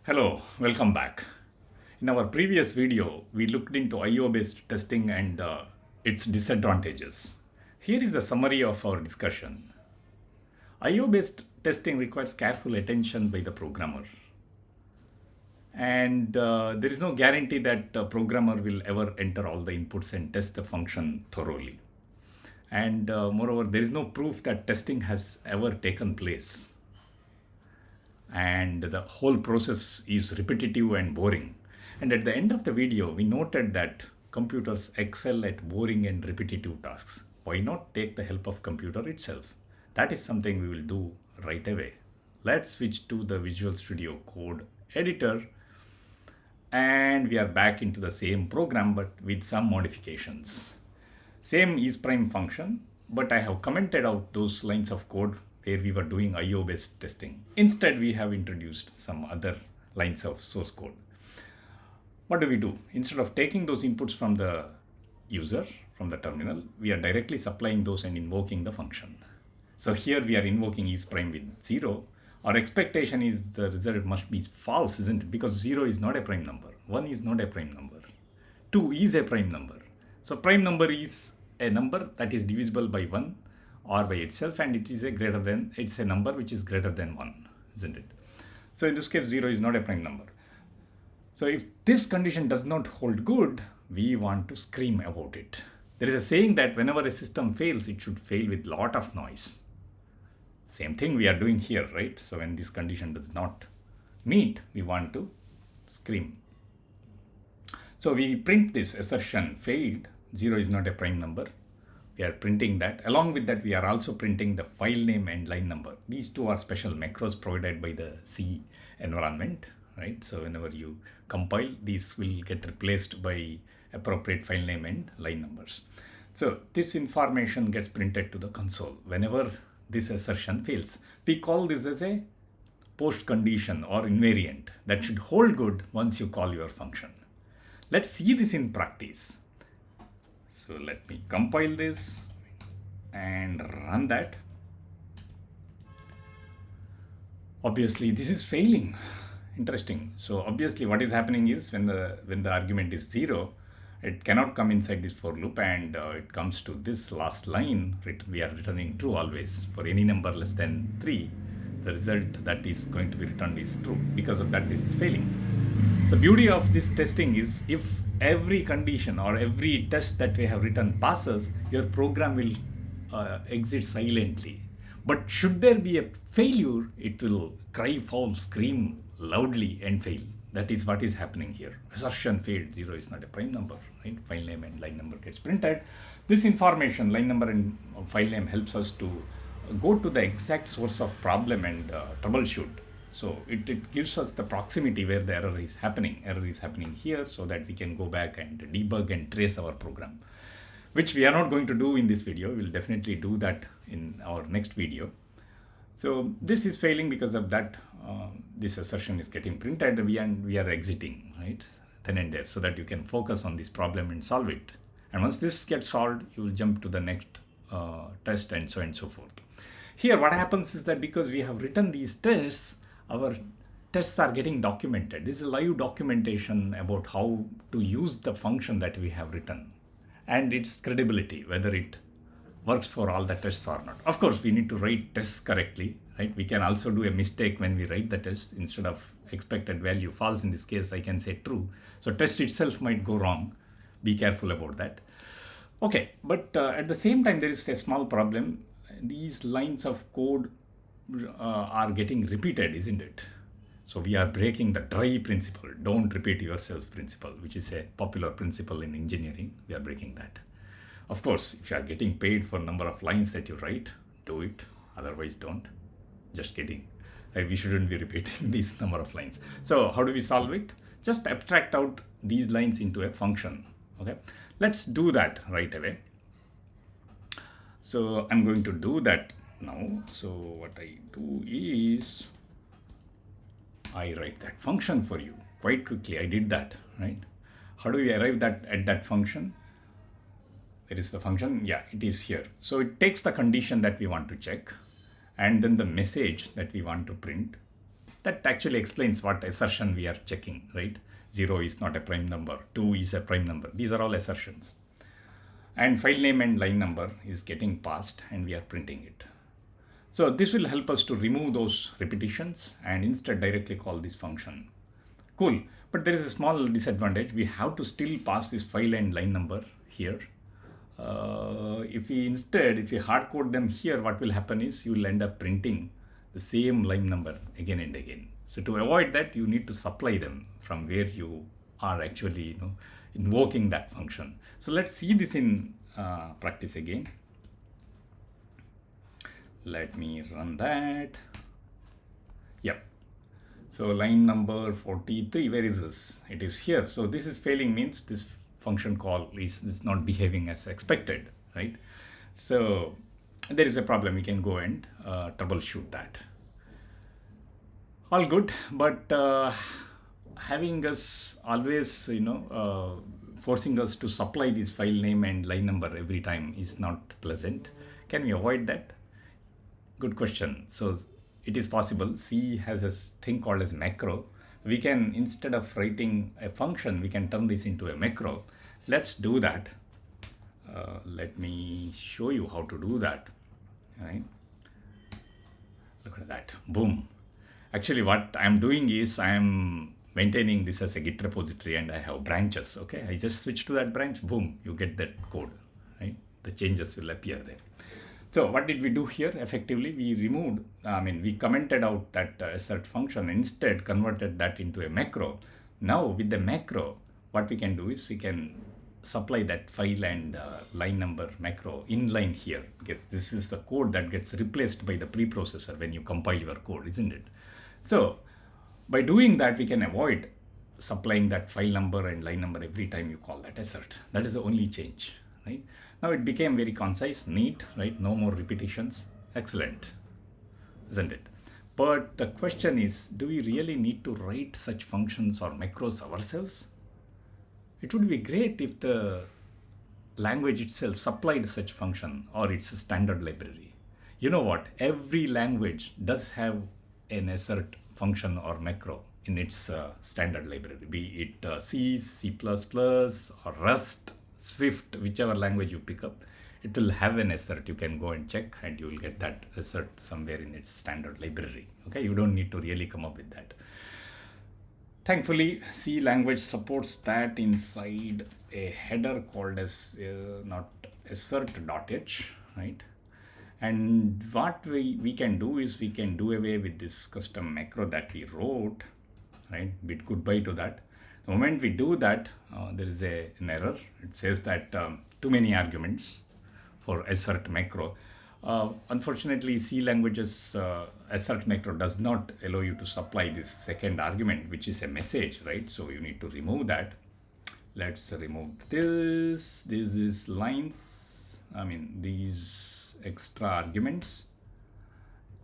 Hello, welcome back. In our previous video, we looked into IO based testing and its disadvantages. Here is the summary of our discussion. IO based testing requires careful attention by the programmer, and there is no guarantee that the programmer will ever enter all the inputs and test the function thoroughly. And moreover, there is no proof that testing has ever taken place, and the whole process is repetitive and boring. And at the end of the video, we noted that computers excel at boring and repetitive tasks. Why not take the help of computer itself? That is something we will do right away. Let's switch to the Visual Studio Code editor, and we are back into the same program but with some modifications. Same isPrime function, but I have commented out those lines of code where we were doing IO based testing. Instead, we have introduced some other lines of source code. What do? Instead of taking those inputs from the user, from the terminal, we are directly supplying those and invoking the function. So here we are invoking isPrime with 0. Our expectation is the result must be false, isn't it? Because 0 is not a prime number, 1 is not a prime number, 2 is a prime number. So prime number is a number that is divisible by 1 or by itself, and it's a number which is greater than 1, isn't it? So in this case, 0 is not a prime number. So if this condition does not hold good, we want to scream about it. There is a saying that whenever a system fails, it should fail with lot of noise. Same thing we are doing here, right? So when this condition does not meet, we want to scream. So we print this assertion failed, 0 is not a prime number. We are printing that. Along with that, we are also printing the file name and line number. These two are special macros provided by the C environment, right? So whenever you compile, these will get replaced by appropriate file name and line numbers. So this information gets printed to the console whenever this assertion fails. We call this as a post condition or invariant that should hold good once you call your function. Let's see this in practice. So let me compile this and run that. Obviously, this is failing. Interesting. So obviously, what is happening is when the argument is 0, it cannot come inside this for loop, and it comes to this last line. We are returning true always for any number less than 3. The result that is going to be returned is true. Because of that, this is failing. The beauty of this testing is if every condition or every test that we have written passes, your program will exit silently. But should there be a failure, it will cry foul, scream loudly and fail. That is what is happening here. Assertion failed, 0 is not a prime number, right? File name and line number gets printed. This information, line number and file name, helps us to go to the exact source of problem and troubleshoot. So it gives us the proximity where the error is happening. Error is happening here, so that we can go back and debug and trace our program, which we are not going to do in this video. We'll definitely do that in our next video. So this is failing because of that. This assertion is getting printed and we are exiting, right? Then and there, so that you can focus on this problem and solve it. And once this gets solved, you will jump to the next test and so on and so forth. Here, what happens is that because we have written these tests, our tests are getting documented. This is live documentation about how to use the function that we have written and its credibility, whether it works for all the tests or not. Of course, we need to write tests correctly, right? We can also do a mistake when we write the test. Instead of expected value false, in this case, I can say true. So test itself might go wrong. Be careful about that. Okay, but at the same time, there is a small problem. These lines of code are getting repeated, isn't it? So we are breaking the try principle, don't repeat yourself principle, which is a popular principle in engineering. We are breaking that. Of course, if you are getting paid for number of lines that you write, do it. Otherwise, don't. Just kidding. We shouldn't be repeating these number of lines. So how do we solve it? Just abstract out these lines into a function. Okay, let's do that right away. So I'm going to do that now. So what I do is I write that function for you quite quickly. I did that, right? How do we arrive at that function? Where is the function? Yeah, it is here. So it takes the condition that we want to check and then the message that we want to print. That actually explains what assertion we are checking, right? 0 is not a prime number, 2 is a prime number. These are all assertions. And file name and line number is getting passed and we are printing it. So this will help us to remove those repetitions and instead directly call this function. Cool. But there is a small disadvantage. We have to still pass this file and line number here. If we hard code them here, what will happen is you will end up printing the same line number again and again. So to avoid that, you need to supply them from where you are actually invoking that function. So let's see this in practice again. Let me run that. Yep. So line number 43, where is this? It is here. So this is failing, means this function call is not behaving as expected, right? So there is a problem. We can go and troubleshoot that. All good, but having us always, forcing us to supply this file name and line number every time is not pleasant. Can we avoid that? Good question. So it is possible. C has a thing called as macro. We can, instead of writing a function, we can turn this into a macro. Let's do that. Let me show you how to do that. Right? Look at that. Boom. Actually, what I'm doing is I'm maintaining this as a Git repository and I have branches. Okay, I just switch to that branch. Boom, you get that code. Right? The changes will appear there. So what did we do here? Effectively, we commented out that assert function, instead converted that into a macro. Now with the macro, what we can do is we can supply that file and line number macro inline here, because this is the code that gets replaced by the preprocessor when you compile your code, isn't it? So by doing that, we can avoid supplying that file number and line number every time you call that assert. That is the only change, right? Now it became very concise, neat, right? No more repetitions. Excellent, isn't it? But the question is, do we really need to write such functions or macros ourselves? It would be great if the language itself supplied such function or its standard library. You know what? Every language does have an assert function or macro in its standard library, be it C, C++, or Rust, Swift, whichever language you pick up, it will have an assert. You can go and check and you will get that assert somewhere in its standard library. Okay, you don't need to really come up with that. Thankfully, C language supports that inside a header called as not assert.h, right? And what we can do is we can do away with this custom macro that we wrote, right? Bid goodbye to that. The moment we do that, there is an error. It says that too many arguments for assert macro. Unfortunately, C language's assert macro does not allow you to supply this second argument, which is a message, right? So you need to remove that. Let's remove this. This is lines. These extra arguments.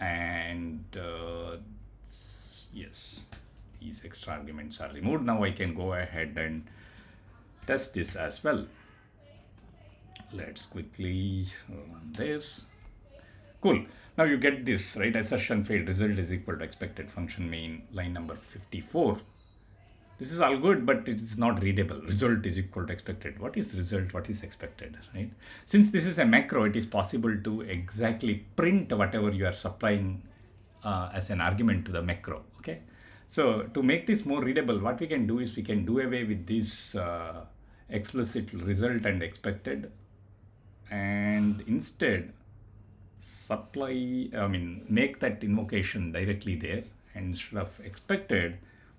And yes, these extra arguments are removed. Now I can go ahead and test this as well. Let's quickly run this. Cool. Now you get this, right? Assertion failed. Result is equal to expected function main, line number 54. This is all good, but it is not readable. Result is equal to expected. What is result? What is expected, right? Since this is a macro, it is possible to exactly print whatever you are supplying as an argument to the macro, okay? So to make this more readable, what we can do is we can do away with this explicit result and expected, and instead make that invocation directly there, and instead of expected,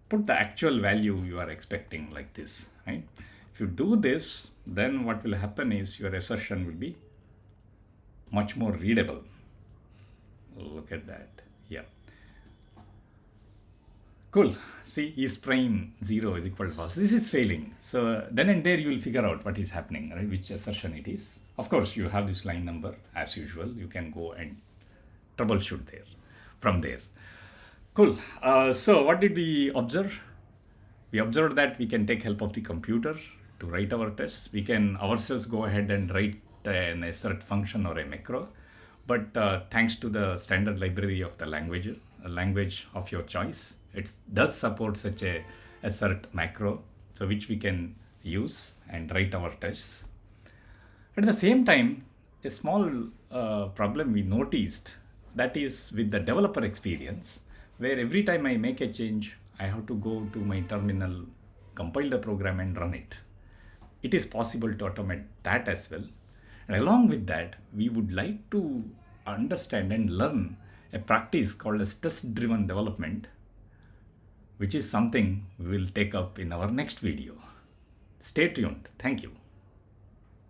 put the actual value you are expecting like this, right? If you do this, then what will happen is your assertion will be much more readable. Look at that. Yeah. Cool. See, is prime 0 is equal to false. This is failing. So then and there you will figure out what is happening, right? Which assertion it is. Of course, you have this line number as usual. You can go and troubleshoot there from there. Cool. So what did we observe? We observed that we can take help of the computer to write our tests. We can ourselves go ahead and write an assert function or a macro. But thanks to the standard library of the language of your choice, It does support such a assert macro, so which we can use and write our tests. At the same time, a small problem we noticed, that is with the developer experience, where every time I make a change, I have to go to my terminal, compile the program, and run it. It is possible to automate that as well. And along with that, we would like to understand and learn a practice called as test driven development, which is something we will take up in our next video. Stay tuned. Thank you.